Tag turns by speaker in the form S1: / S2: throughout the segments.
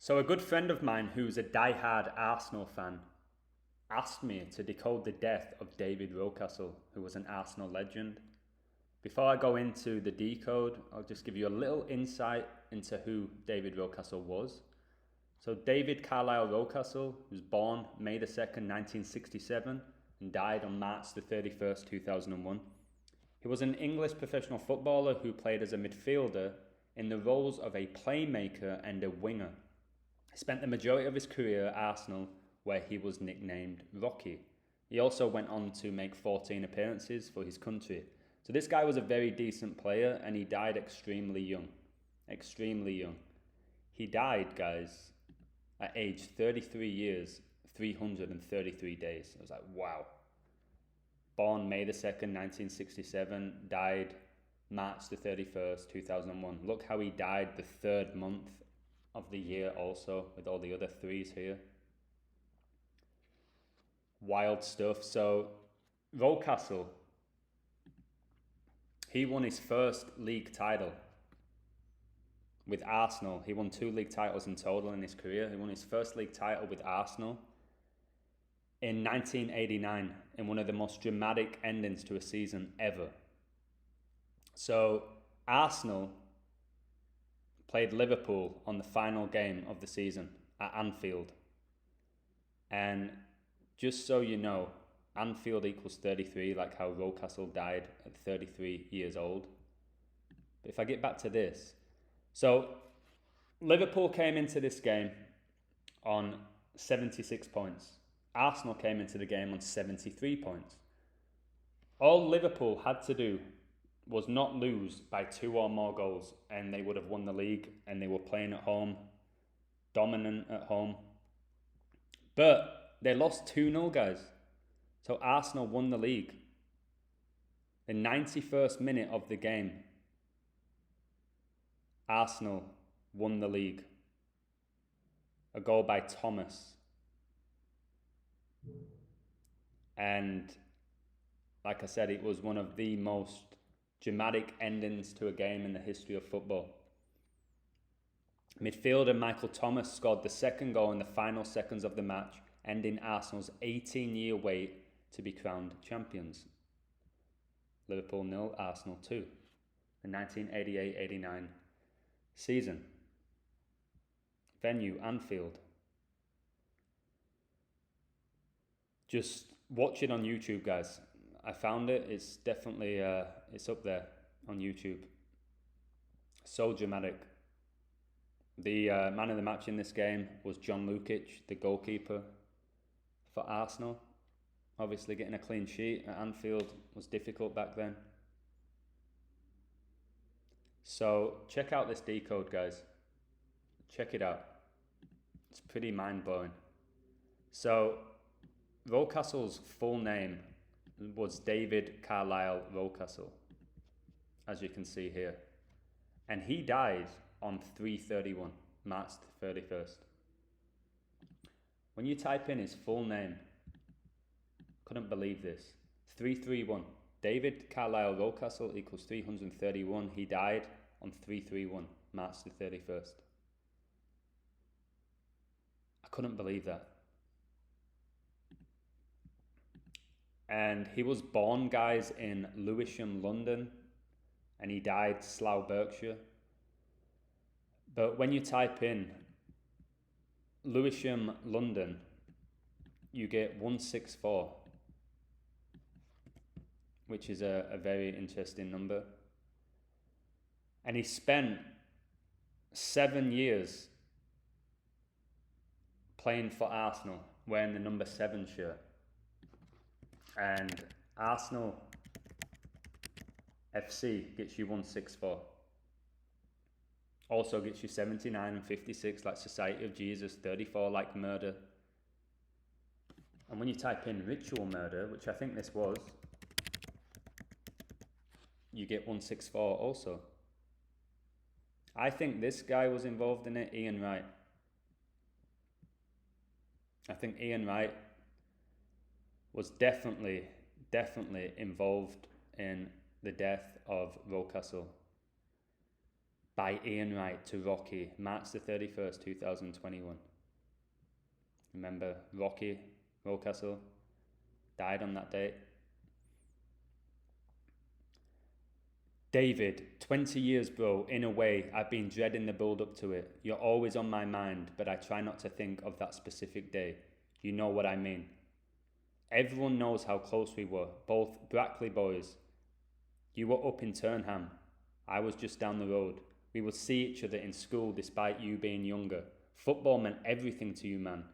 S1: So a good friend of mine who's a die-hard Arsenal fan asked me to decode the death of David Rocastle, who was an Arsenal legend. Before I go into the decode, I'll just give you a little insight into who David Rocastle was. So David Carlisle Rocastle was born May the 2nd, 1967 and died on March the 31st, 2001. He was an English professional footballer who played as a midfielder in the roles of a playmaker and a winger. He spent the majority of his career at Arsenal, where he was nicknamed Rocky. He also went on to make 14 appearances for his country. So this guy was a very decent player, and he died extremely young. Extremely young. He died, guys, at age 33 years, 333 days. I was like, wow. Born May the 2nd, 1967, died March the 31st, 2001. Look how he died the third month of the year also, with all the other threes here. Wild stuff. So Rocastle, he won his first league title with Arsenal. He won 2 league titles in total in his career. He won his first league title with Arsenal in 1989 in one of the most dramatic endings to a season ever. So Arsenal played Liverpool on the final game of the season at Anfield. And just so you know, Anfield equals 33, like how Rocastle died at 33 years old. But if I get back to this, so Liverpool came into this game on 76 points. Arsenal came into the game on 73 points. All Liverpool had to do was not lose by 2 or more goals, and they would have won the league, and they were playing at home, dominant at home. But they lost 2-0, guys. So Arsenal won the league. The 91st minute of the game, Arsenal won the league. A goal by Thomas. And like I said, it was one of the most dramatic endings to a game in the history of football. Midfielder Michael Thomas scored the second goal in the final seconds of the match, ending Arsenal's 18-year wait to be crowned champions. Liverpool 0, Arsenal 2. The 1988-89 season. Venue, Anfield. Just watch it on YouTube, guys. I found it. It's definitely, it's up there on YouTube. So dramatic. The man of the match in this game was John Lukic, the goalkeeper for Arsenal. Obviously getting a clean sheet at Anfield was difficult back then. So check out this decode, guys. Check it out. It's pretty mind-blowing. So Rocastle's full name was David Carlisle Rocastle, as you can see here. And he died on 3/31, March 31st. When you type in his full name, couldn't believe this, 331. David Carlisle Rocastle equals 331. He died on 3/31, March the 31st. I couldn't believe that. And he was born, guys, in Lewisham, London, and he died Slough, Berkshire. But when you type in Lewisham, London, you get 164, which is a very interesting number. And he spent 7 years playing for Arsenal, wearing the number 7 shirt. And Arsenal FC gets you 164. Also gets you 79 and 56 like Society of Jesus, 34 like Murder. And when you type in Ritual Murder, which I think this was, you get 164 also. I think this guy was involved in it, Ian Wright. I think Ian Wright was definitely involved in the death of Rocastle. by Ian Wright to Rocky, March the 31st, 2021. Remember Rocky, Rocastle, died on that date. David, 20 years bro, in a way, I've been dreading the build up to it. You're always on my mind, but I try not to think of that specific day. You know what I mean. Everyone knows how close we were, both Brackley boys. You were up in Turnham. I was just down the road. We would see each other in school despite you being younger. Football meant everything to you, man.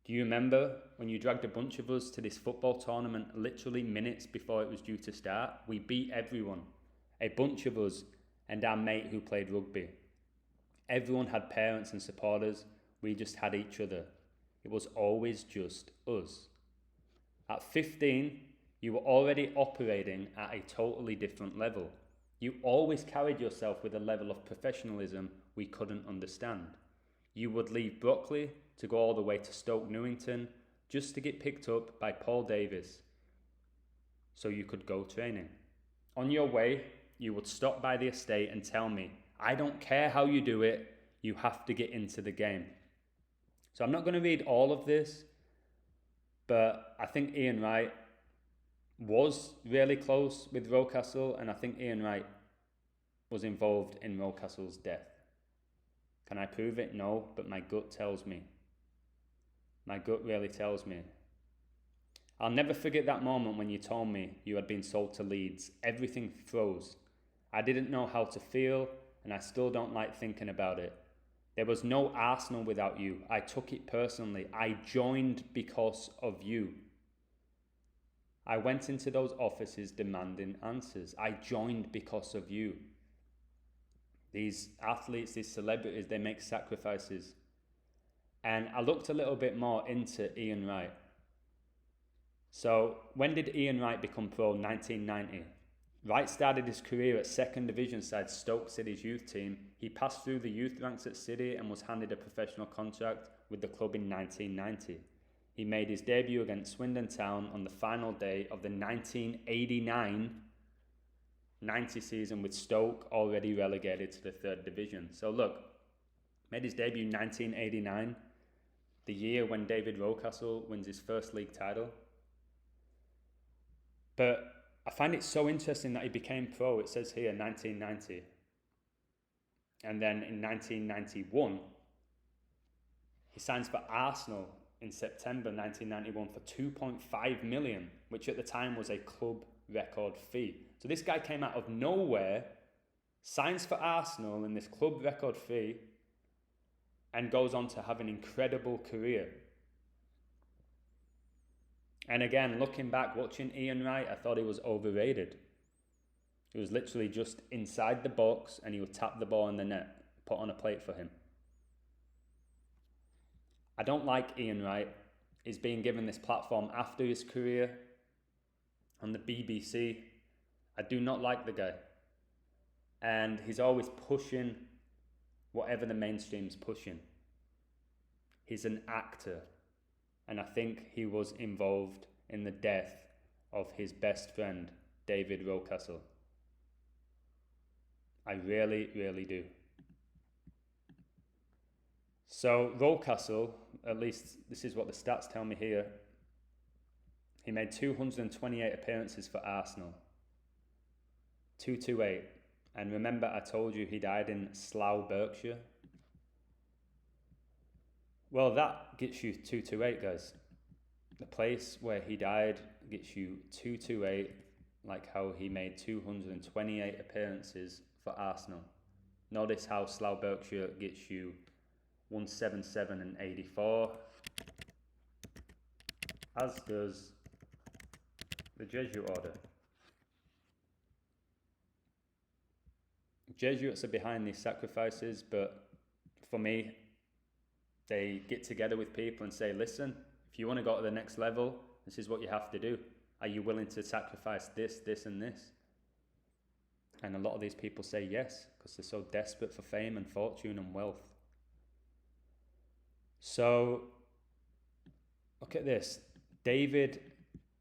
S1: Do you remember when you dragged a bunch of us to this football tournament literally minutes before it was due to start? We beat everyone. A bunch of us and our mate who played rugby. Everyone had parents and supporters. We just had each other. It was always just us. At 15, you were already operating at a totally different level. You always carried yourself with a level of professionalism we couldn't understand. You would leave Brockley to go all the way to Stoke Newington just to get picked up by Paul Davis so you could go training. On your way, you would stop by the estate and tell me, I don't care how you do it, you have to get into the game. So I'm not going to read all of this, but I think Ian Wright was really close with Rocastle, and I think Ian Wright was involved in Rocastle's death. Can I prove it? No, but my gut tells me. My gut really tells me. I'll never forget that moment when you told me you had been sold to Leeds. Everything froze. I didn't know how to feel, and I still don't like thinking about it. There was no Arsenal without you. I took it personally. I joined because of you. I went into those offices demanding answers. I joined because of you. These athletes, these celebrities, they make sacrifices. And I looked a little bit more into Ian Wright. So when did Ian Wright become pro? 1990. Wright started his career at second division side Stoke City's youth team. He passed through the youth ranks at City and was handed a professional contract with the club in 1990. He made his debut against Swindon Town on the final day of the 1989-90 season with Stoke already relegated to the third division. So look, made his debut in 1989, the year when David Rocastle wins his first league title. But I find it so interesting that he became pro. It says here 1990. And then in 1991, he signs for Arsenal in September 1991 for 2.5 million, which at the time was a club record fee. So this guy came out of nowhere, signs for Arsenal in this club record fee, and goes on to have an incredible career. And again, looking back, watching Ian Wright, I thought he was overrated. He was literally just inside the box and he would tap the ball in the net, put on a plate for him. I don't like Ian Wright. He's being given this platform after his career on the BBC. I do not like the guy. And he's always pushing whatever the mainstream's pushing. He's an actor. And I think he was involved in the death of his best friend, David Rocastle. I really, really do. So Rocastle, at least this is what the stats tell me here, he made 228 appearances for Arsenal. 228. And remember I told you he died in Slough, Berkshire? Well, that gets you 228, guys. The place where he died gets you 228, like how he made 228 appearances for Arsenal. Notice how Slough, Berkshire gets you 177 and 84, as does the Jesuit order. Jesuits are behind these sacrifices, but for me, they get together with people and say, listen, if you want to go to the next level, this is what you have to do. Are you willing to sacrifice this, this, and this? And a lot of these people say yes, because they're so desperate for fame and fortune and wealth. So, look at this. David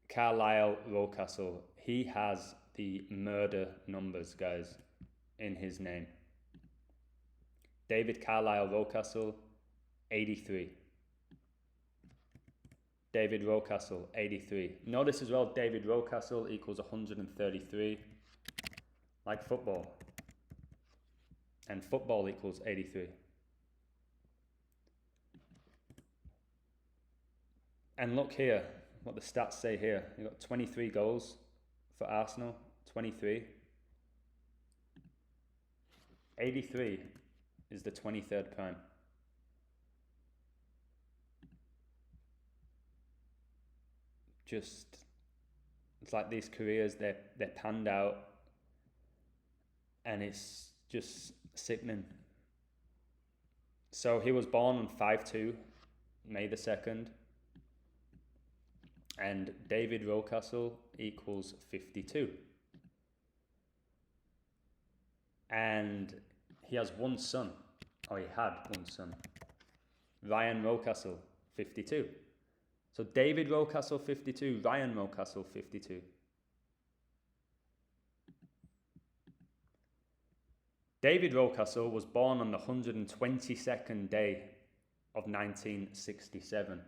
S1: Carlisle Rocastle, he has the murder numbers, guys, in his name. David Carlisle Rocastle, 83. David Rocastle, 83. Notice as well, David Rocastle equals 133, like football. And football equals 83. And look here, what the stats say here. You've got 23 goals for Arsenal, 23. 83 is the 23rd prime. Just, it's like these careers, they're panned out, and it's just sickening. So he was born on 5/2, May the 2nd, and David Rocastle equals 52. And he has one son, or he had one son, Ryan Rocastle, 52. So David Rocastle, 52, Ryan Rocastle, 52. David Rocastle was born on the 122nd day of 1967.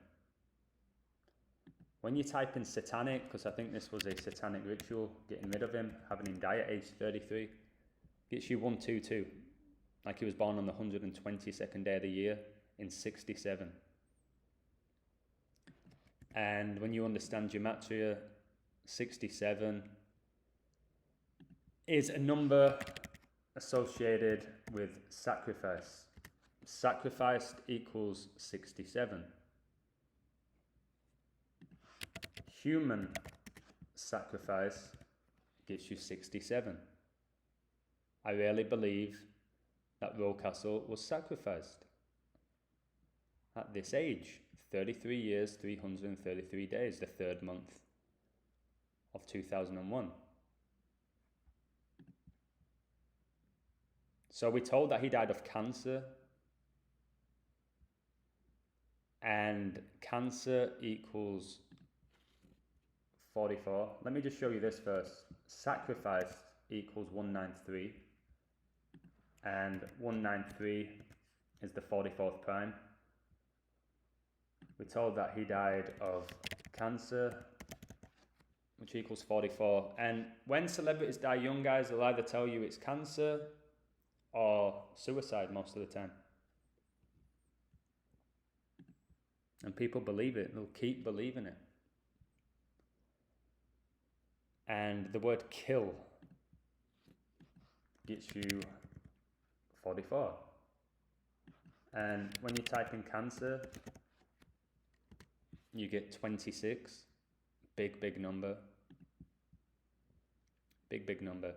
S1: When you type in satanic, because I think this was a satanic ritual, getting rid of him, having him die at age 33, gets you 122. Like he was born on the 122nd day of the year in 67. And when you understand Gematria, 67 is a number associated with sacrifice. Sacrificed equals 67. Human sacrifice gets you 67. I really believe that Rocastle was sacrificed at this age, 33 years, 333 days, the 3rd month of 2001. So we're told that he died of cancer, and cancer equals 44. Let me just show you this first. Sacrifice equals 193, and 193 is the 44th prime. We're told that he died of cancer, which equals 44. And when celebrities die young, guys, they'll either tell you it's cancer or suicide most of the time. And people believe it. They'll keep believing it. And the word kill gets you 44. And when you type in cancer, you get 26. Big number. Big number.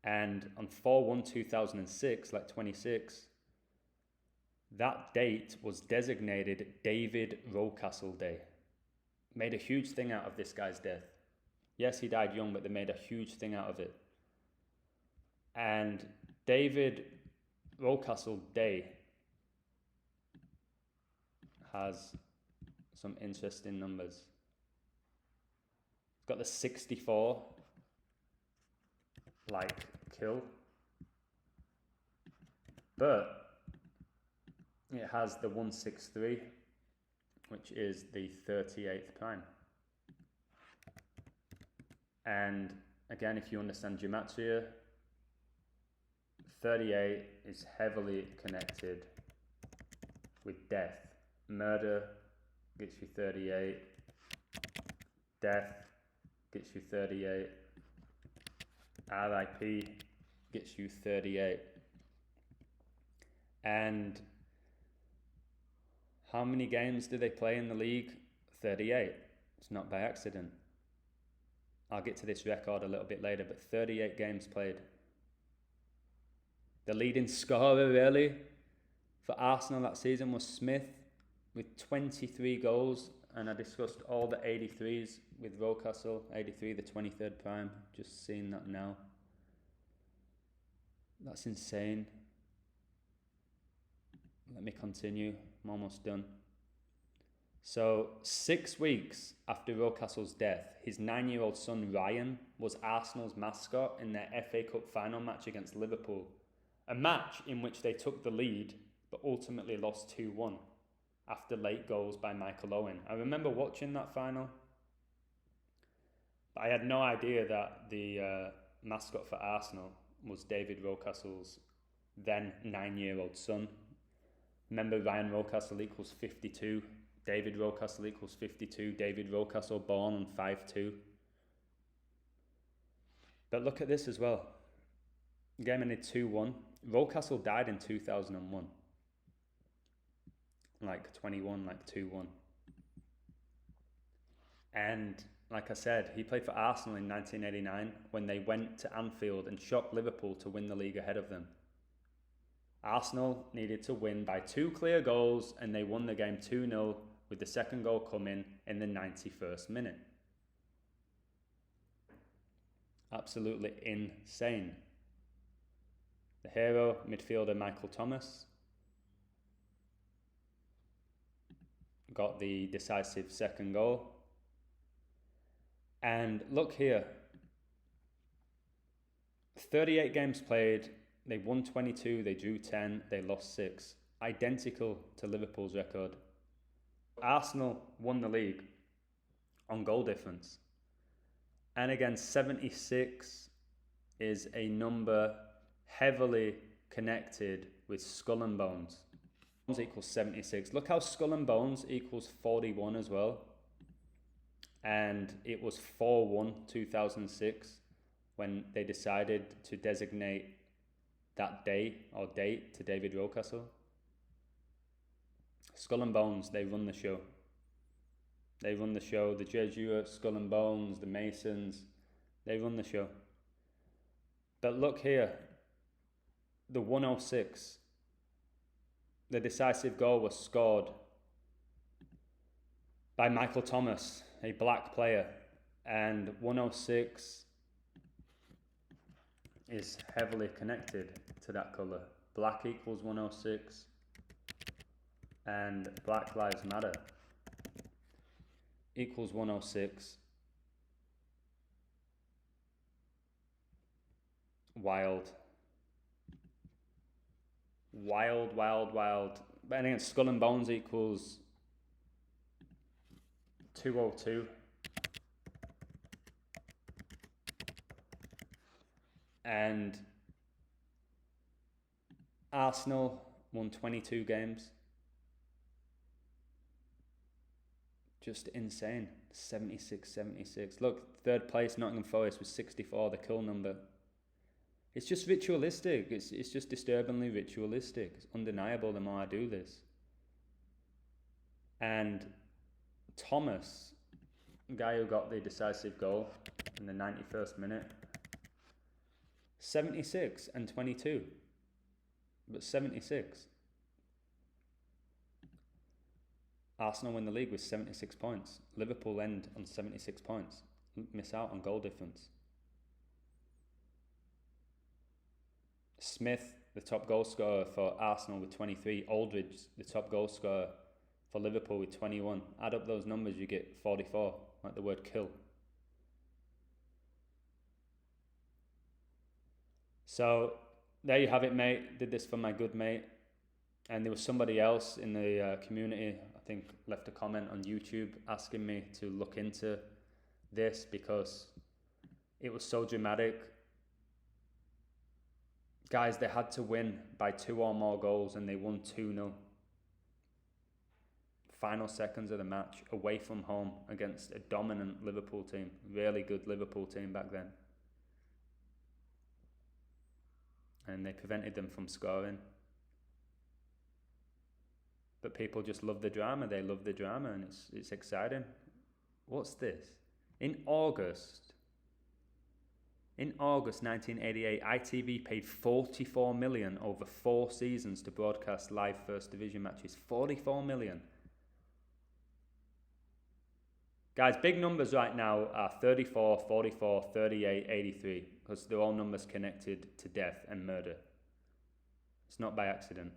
S1: And on 4/1/2006, like 26, that date was designated David Rocastle Day. Made a huge thing out of this guy's death. Yes, he died young, but they made a huge thing out of it. And David Rocastle Day has some interesting numbers. It's got the 64, like kill, but it has the 163, which is the 38th prime. And again, if you understand Gematria, 38 is heavily connected with death. Murder gets you 38. Death gets you 38. RIP gets you 38. And how many games do they play in the league? 38. It's not by accident. I'll get to this record a little bit later, but 38 games played. The leading scorer, really, for Arsenal that season was Smith with 23 goals. And I discussed all the 83s with Rocastle. 83, the 23rd prime. Just seeing that now. That's insane. Let me continue. I'm almost done. So 6 weeks after Rocastle's death, his 9-year-old son Ryan was Arsenal's mascot in their FA Cup final match against Liverpool. A match in which they took the lead but ultimately lost 2-1 after late goals by Michael Owen. I remember watching that final, but I had no idea that the mascot for Arsenal was David Rocastle's then 9-year-old son. Remember, Ryan Rocastle equals 52, David Rocastle equals 52, David Rocastle born on 5-2. But look at this as well. Game ended 2-1. Rocastle died in 2001. Like 21, like 2-1. And like I said, he played for Arsenal in 1989 when they went to Anfield and shocked Liverpool to win the league ahead of them. Arsenal needed to win by 2 clear goals and they won the game 2-0 with the second goal coming in the 91st minute. Absolutely insane. The hero, midfielder Michael Thomas, got the decisive second goal. And look here, 38 games played, they won 22, they drew 10, they lost 6. Identical to Liverpool's record. Arsenal won the league on goal difference. And again, 76 is a number heavily connected with Skull and Bones. Equals 76. Look how Skull and Bones equals 41 as well. And it was 4-1 2006 when they decided to designate that day or date to David Rocastle. Skull and Bones, they run the show. They run the show. The Jesuits, Skull and Bones, the Masons, they run the show. But look here, the 106, the decisive goal was scored by Michael Thomas, a black player, and 106 is heavily connected to that colour. Black equals 106 and Black Lives Matter equals 106. Wild. Wild, wild, wild. But again, Skull and Bones equals 202. And Arsenal won 22 games. Just insane. 76. Look, third place, Nottingham Forest was 64, the kill number. It's just ritualistic. It's just disturbingly ritualistic. It's undeniable the more I do this. And Thomas, the guy who got the decisive goal in the 91st minute, 76 and 22. But 76. Arsenal win the league with 76 points. Liverpool end on 76 points. Miss out on goal difference. Smith, the top goal scorer for Arsenal with 23. Aldridge, the top goal scorer for Liverpool with 21. Add up those numbers, you get 44, like the word kill. So there you have it, mate. Did this for my good mate. And there was somebody else in the community, I think, left a comment on YouTube asking me to look into this because it was so dramatic. Guys, they had to win by 2 or more goals and they won 2-0. Final seconds of the match, away from home against a dominant Liverpool team. Really good Liverpool team back then. And they prevented them from scoring. But people just love the drama. They love the drama and it's exciting. What's this? In August 1988, ITV paid 44 million over 4 seasons to broadcast live First Division matches. 44 million. Guys, big numbers right now are 34, 44, 38, 83, because they're all numbers connected to death and murder. It's not by accident.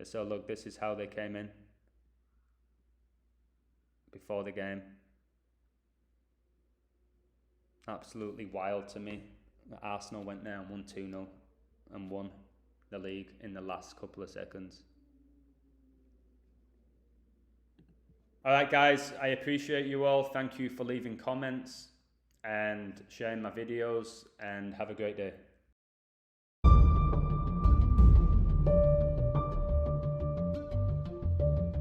S1: So look, this is how they came in before the game. absolutely wild to me that Arsenal went there and won 2-0 and won the league in the last couple of seconds. Alright guys, I appreciate you all. Thank you for leaving comments and sharing my videos, and have a great day.